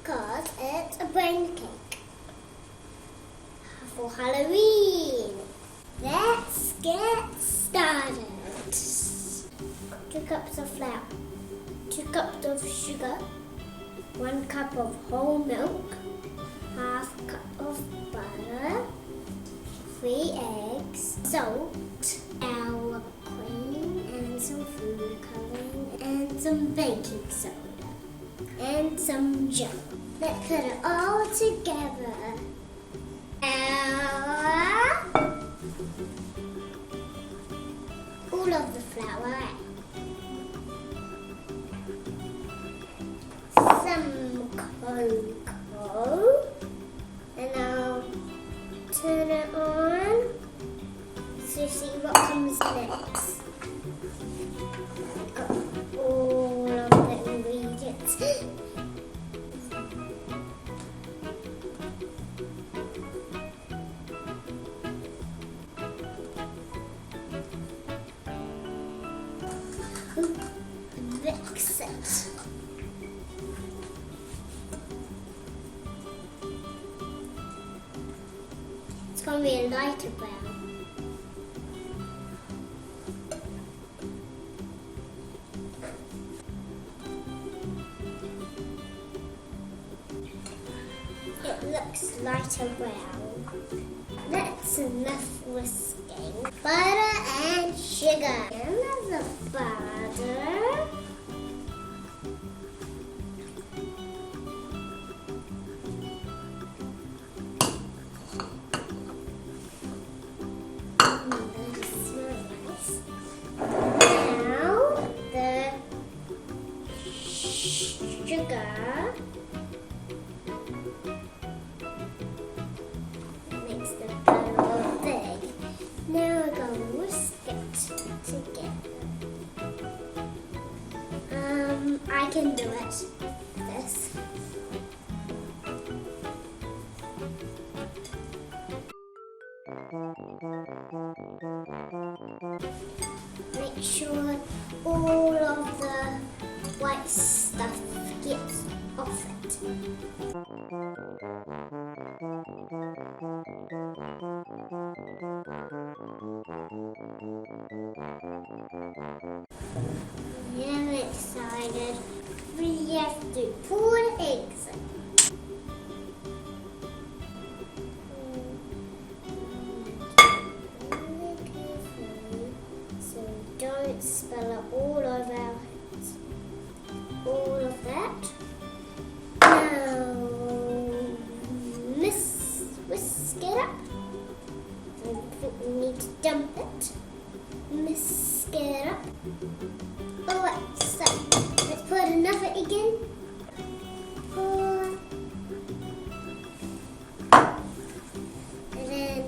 Because it's a brain cake for Halloween. Let's get started. 2 cups of flour, 2 cups of sugar, 1 cup of whole milk, half cup of butter, 3 eggs, salt, our cream, and some food coloring, and some baking soda, and some jam. Let's put it all together. All of the flour out. Some cocoa, and I'll turn it on to see what comes next. Got all of the ingredients. Mix it. It's going to be a lighter brown. It looks lighter brown. That's enough whisking. Butter and sugar. Another butter. Sugar makes the butter all big. Now we're going to whisk it together. I can do it. This. Make sure all of the white stuff gets off it. I'm excited. We have to pour the eggs in. So don't spill it all over our hands. All of that. Now whisk it up. We need to dump it. Whisk it up. Alright, so let's put another egg in. Pour. And then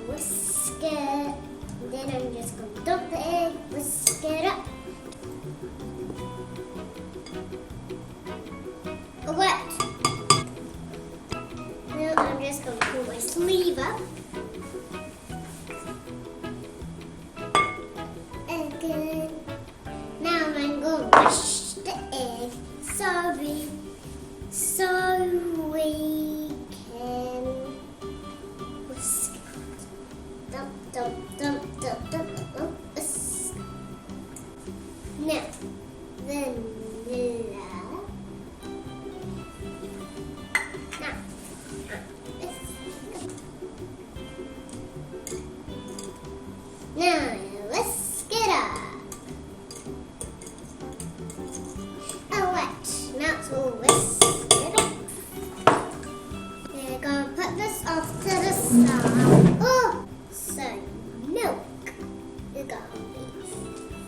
whisk it. And then I'm just going to dump the egg, whisk it up. Alright. Now I'm just going to pull my sleeve up. Again. Now I'm going to wash the egg so we can whisk it. Dump, dump, dump, dump, dump, dump, whisk. Now, vanilla. Now, whisk it up. Alright, now it's all whisked up. We're going to put this off to the side. Oh, so milk is going to be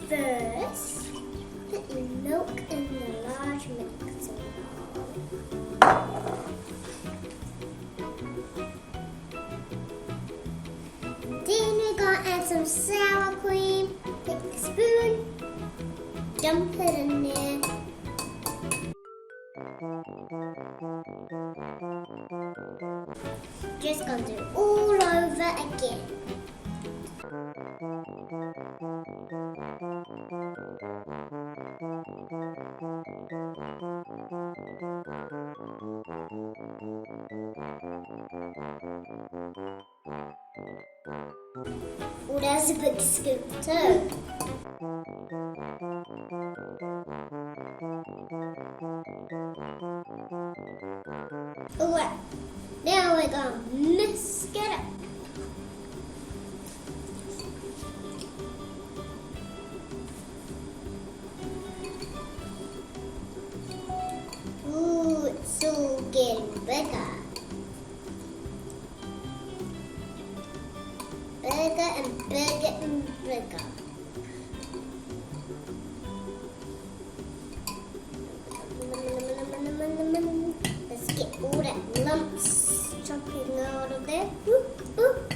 first. Put your milk in the large mixer bowl. Then we're going to add some sour cream. Take the spoon, dump it in there. Just going to do all over again. there's a big scoop too. Alright, now we're going to mix it up. Ooh, it's all getting bigger. Bigger and bigger and bigger. Let's get all that lumps jumping out of there. Whoop, whoop.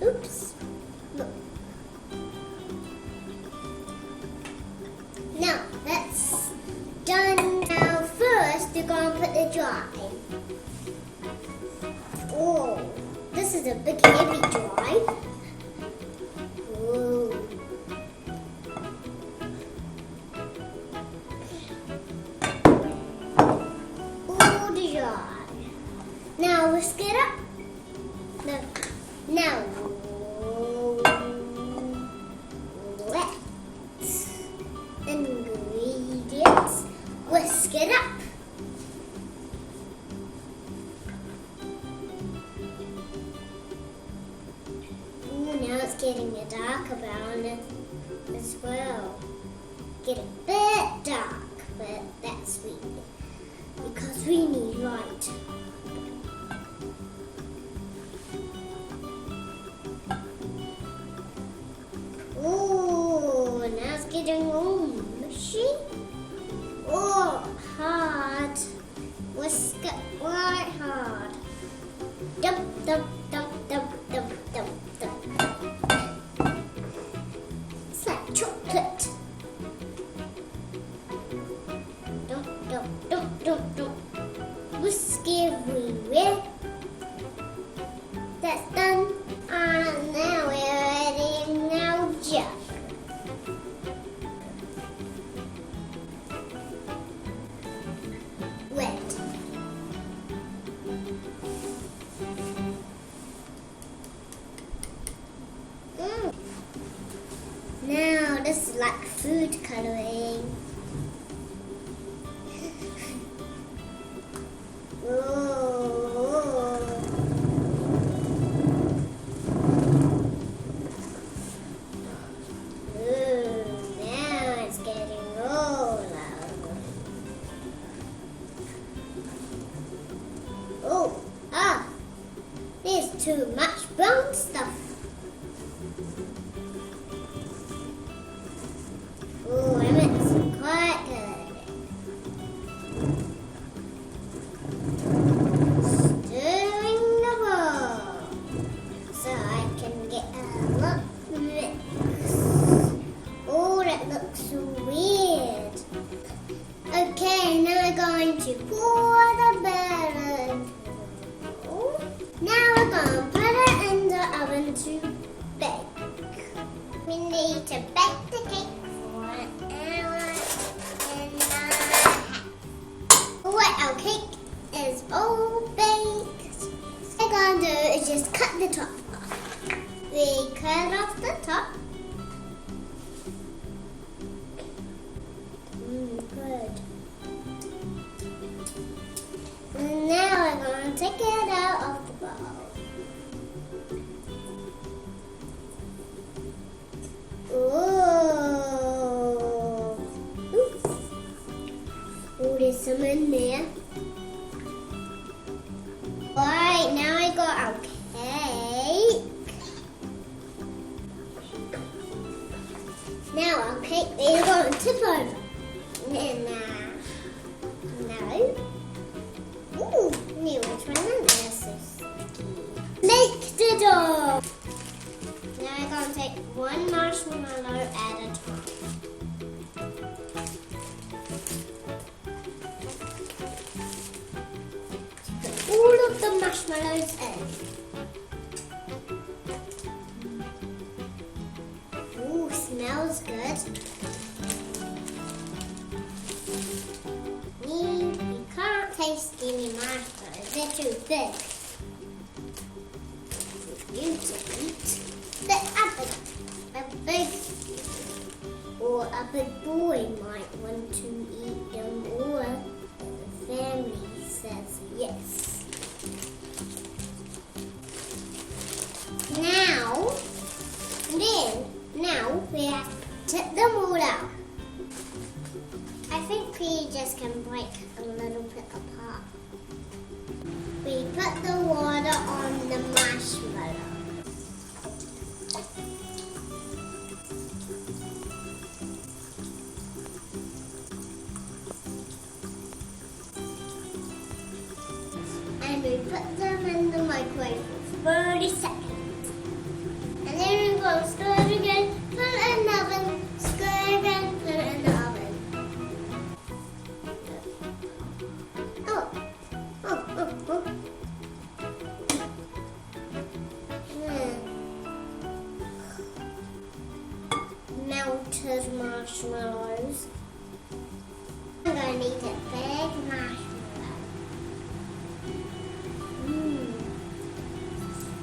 Oops. Look. Now that's done. Now first you're going to put the dry. Oh, this is a big heavy dry. Whoa. All the dry. Now whisk it up. Now wet ingredients. Whisk it up. Now it's getting a darker brown as well. Get a bit dark, but that's sweet because we need light. Ooh, now it's getting all mushy. Oh, hard. Whisk it right hard. Dump, dump, dump, dump, dump, dump, dump. It's like chocolate. Dump, dump, dump, dump, dump. Whisk everywhere. That's done. And now we're ready. Now jug. Wet. Now this is like food coloring. Now it's getting all over. There's too much brown stuff. Oh, I mixed quite good. Stirring the bowl so I can get a lot mix. Oh, that looks so weird. Okay, now we're going to pour the batter into the bowl. Now we're going to put it in the oven to bake. We need to bake the cake. Our cake is all baked. What we're going to do is just cut the top off. We cut off the top. Good. And now we're going to take it out of the bowl. Oh, there's some in there. Alright, now I got our cake. Now our cake is going to tip over. And no. Ooh, new which one is so sticky. Make the dough. Now I'm going to take one marshmallow at a time. All of the marshmallows in. Ooh, smells good. You can't taste any marshmallows they're too big for you to eat. The other, a big or a big boy might want to eat them, or the family says yes. Now we have to take them all out. I think we just can break a little bit apart. We put the water on the marshmallow. And we put them in the microwave for 30 seconds. And then we're going to stir it again, put it in the oven, stir it again, put it in the oven. Melted marshmallows. I'm going to need a big marshmallow.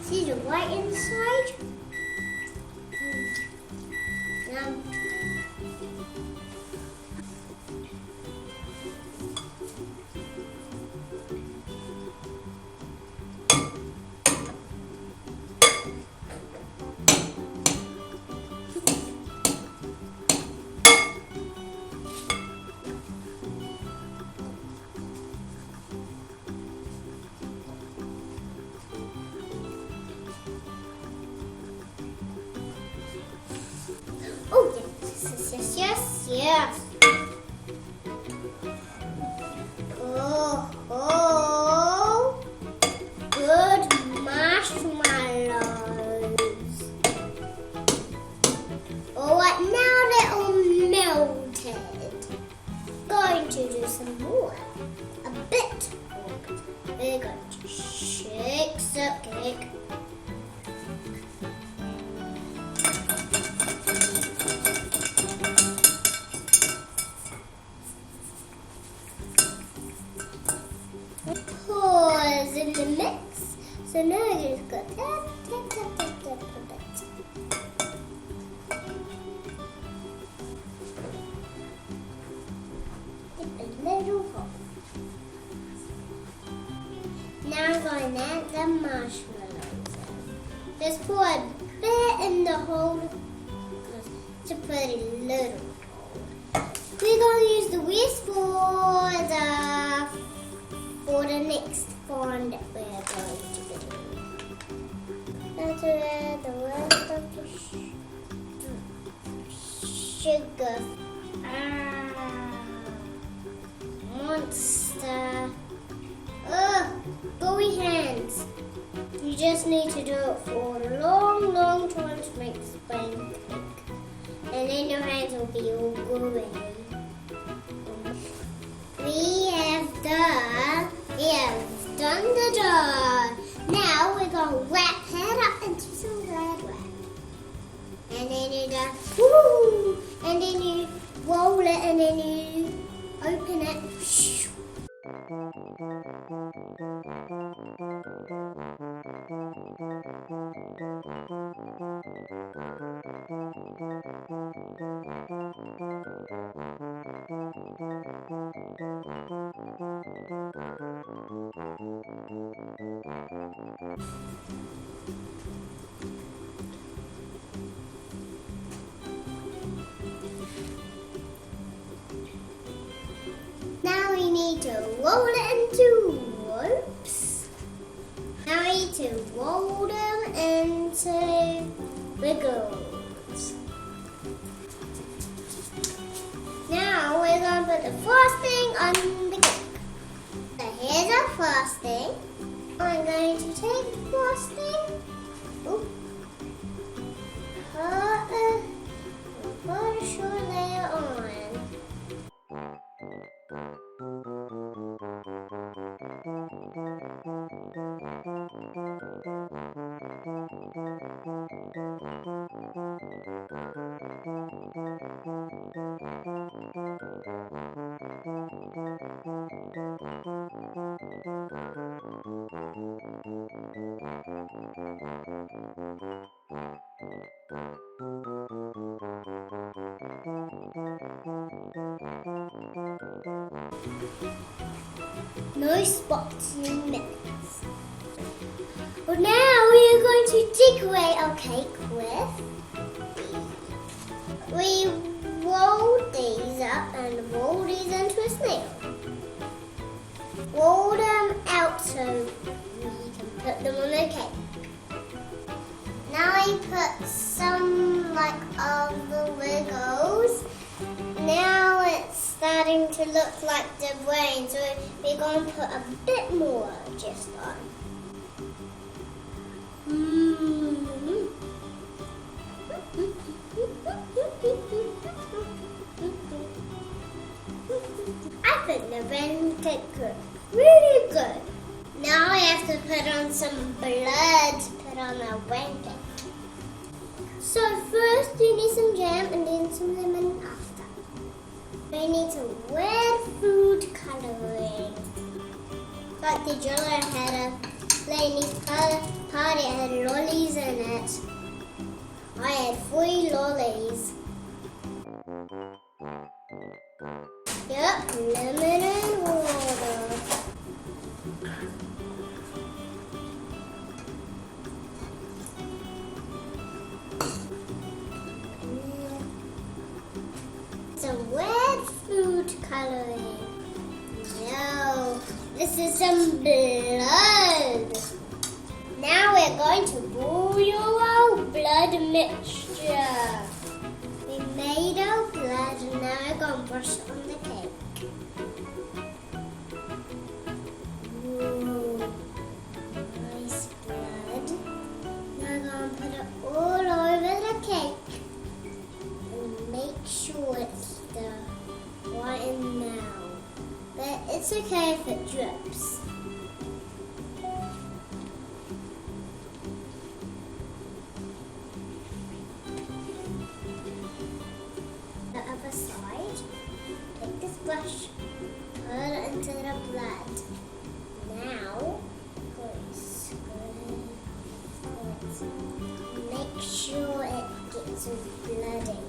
See the white inside? Yum. Oh, yes. Oh, good marshmallows. All right, now they're all melted. Going to do some more, a bit more. We're going to shake the cake. Pause in the mix. So now you just got tap. A little hole. Now I'm going to add the marshmallows in. Just pour a bit in the hole to put a little hole. We're going to use the whisk for the next form that we're going to do. Now to add the rest of the sugar. Monster. Gooey hands. You just need to do it for a long time to make sponge cake. And then your hands will be all gooey. We have done the dough. Now we're going to wrap it up into some red wrap. And then you just, and then you roll it and then you open it. Now we need to roll it into ropes. Now we need to roll them into wiggles. Now we're going to put the frosting on the cake. So here's our frosting. I'm going to take the frosting. Put a short layer on. No spots in minutes. Well, now we are going to decorate our cake with. We roll these up and roll these into a snail. Roll them out so we can put them on the cake. Now I put some of the wiggles. Now it's starting to look like the brain, so we're going to put a bit more just on. I think the brain cake looks really good. Now I have to put on some blood to put on our brain cake. So first you need some jam and then some lemon after. We need some red food coloring. Like the jeweler had a lady's party, I had lollies in it. I had 3 lollies. Yep, lemon and water. Some red food coloring. No, this is some blood. Now we're going to boil our blood mixture. We made our blood and now we're going to brush it on the cake. Ooh, nice blood. Now we're going to put it all over the cake. And make sure it's the right amount. But it's okay if it drips. The other side, take this brush, put it into the blood. Now, make sure it gets bloody.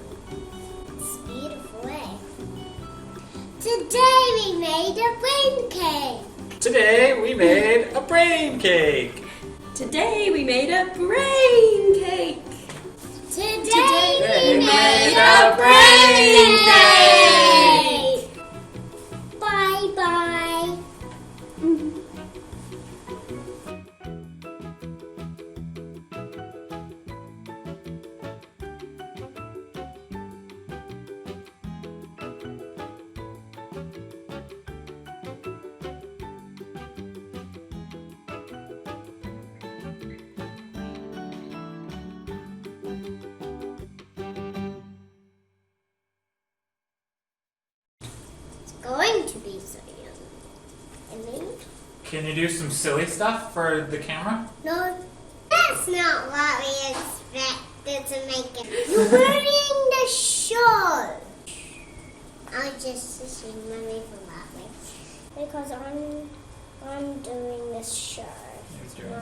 It's beautiful, eh? Today we made a brain cake. Today we made a brain cake. Today we made a brain cake. Today we made a brain cake. Bye bye. Going to be so yummy. Can you do some silly stuff for the camera? No, that's not what we expected to make it. You're ruining the show. I just see Mummy for laughing because I'm doing this show.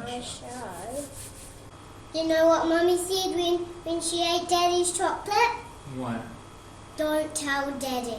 My show. You know what Mummy said when she ate Daddy's chocolate? What? Don't tell Daddy.